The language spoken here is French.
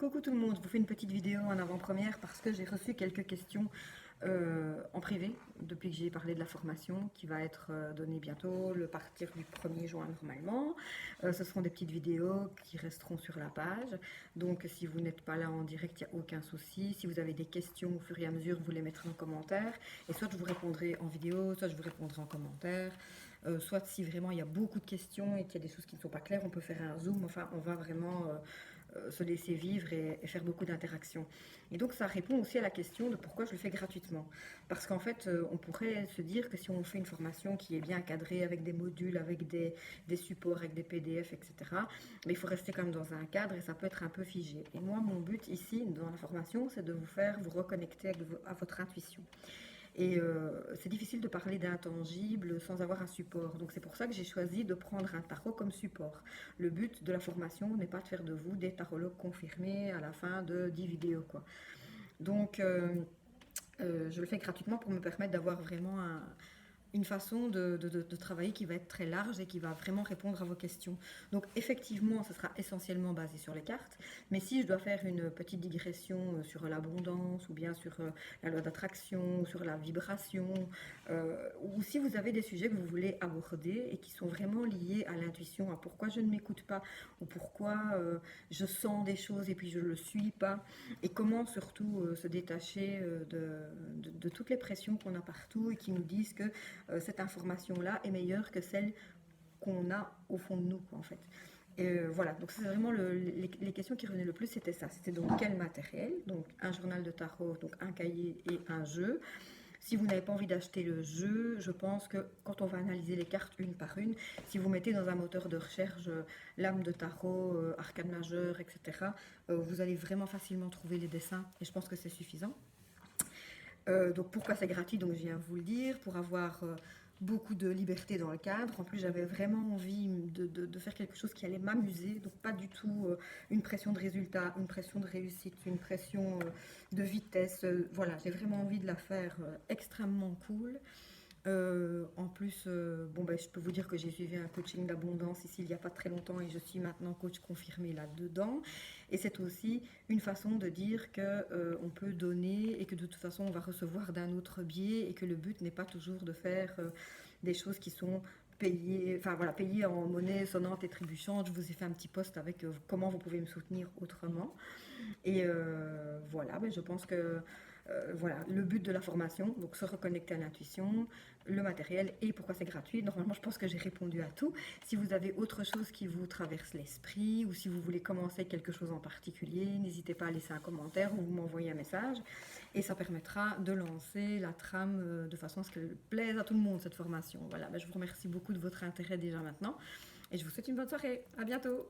Coucou tout le monde, je vous fais une petite vidéo en avant-première parce que j'ai reçu quelques questions en privé depuis que j'ai parlé de la formation qui va être donnée bientôt, le partir du 1er juin normalement. Ce seront des petites vidéos qui resteront sur la page. Donc si vous n'êtes pas là en direct, il n'y a aucun souci. Si vous avez des questions au fur et à mesure, vous les mettrez en commentaire. Et soit je vous répondrai en vidéo, soit je vous répondrai en commentaire. Soit si vraiment il y a beaucoup de questions et qu'il y a des choses qui ne sont pas claires, on peut faire un zoom. Enfin, on va vraiment se laisser vivre et faire beaucoup d'interactions. Et donc ça répond aussi à la question de pourquoi je le fais gratuitement. Parce qu'en fait, on pourrait se dire que si on fait une formation qui est bien cadrée avec des modules, avec des supports, avec des PDF, etc., mais il faut rester quand même dans un cadre et ça peut être un peu figé. Et moi, mon but ici, dans la formation, c'est de vous faire vous reconnecter à votre intuition. Et c'est difficile de parler d'intangible sans avoir un support. Donc c'est pour ça que j'ai choisi de prendre un tarot comme support. Le but de la formation n'est pas de faire de vous des tarologues confirmés à la fin de 10 vidéos, quoi. Donc je le fais gratuitement pour me permettre d'avoir vraiment une façon de travailler qui va être très large et qui va vraiment répondre à vos questions. Donc effectivement, ce sera essentiellement basé sur les cartes, mais si je dois faire une petite digression sur l'abondance, ou bien sur la loi d'attraction, ou sur la vibration, ou si vous avez des sujets que vous voulez aborder et qui sont vraiment liés à l'intuition, à pourquoi je ne m'écoute pas, ou pourquoi je sens des choses et puis je ne le suis pas, et comment surtout se détacher de toutes les pressions qu'on a partout et qui nous disent que cette information-là est meilleure que celle qu'on a au fond de nous, quoi, en fait. Et voilà, donc c'est vraiment les questions qui revenaient le plus, c'était ça. C'était donc quel matériel, donc un journal de tarot, donc un cahier et un jeu. Si vous n'avez pas envie d'acheter le jeu, je pense que quand on va analyser les cartes une par une, si vous mettez dans un moteur de recherche lame de tarot, arcane majeur, etc., vous allez vraiment facilement trouver les dessins et je pense que c'est suffisant. Donc pourquoi c'est gratuit, donc je viens vous le dire, pour avoir beaucoup de liberté dans le cadre. En plus, j'avais vraiment envie de faire quelque chose qui allait m'amuser, donc pas du tout une pression de résultat, une pression de réussite, une pression de vitesse. Voilà, j'ai vraiment envie de la faire extrêmement cool. En plus, bon, ben, je peux vous dire que j'ai suivi un coaching d'abondance ici il n'y a pas très longtemps et je suis maintenant coach confirmé là-dedans. Et c'est aussi une façon de dire que on peut donner et que de toute façon on va recevoir d'un autre biais et que le but n'est pas toujours de faire des choses qui sont payées, enfin voilà, payées en monnaie sonnante et trébuchante. Je vous ai fait un petit post avec comment vous pouvez me soutenir autrement. Et voilà, ben, je pense que voilà, le but de la formation, donc se reconnecter à l'intuition, le matériel et pourquoi c'est gratuit. Normalement, je pense que j'ai répondu à tout. Si vous avez autre chose qui vous traverse l'esprit ou si vous voulez commencer quelque chose en particulier, n'hésitez pas à laisser un commentaire ou vous m'envoyer un message et ça permettra de lancer la trame de façon à ce qu'elle plaise à tout le monde, cette formation. Voilà, ben, je vous remercie beaucoup de votre intérêt déjà maintenant et je vous souhaite une bonne soirée. À bientôt!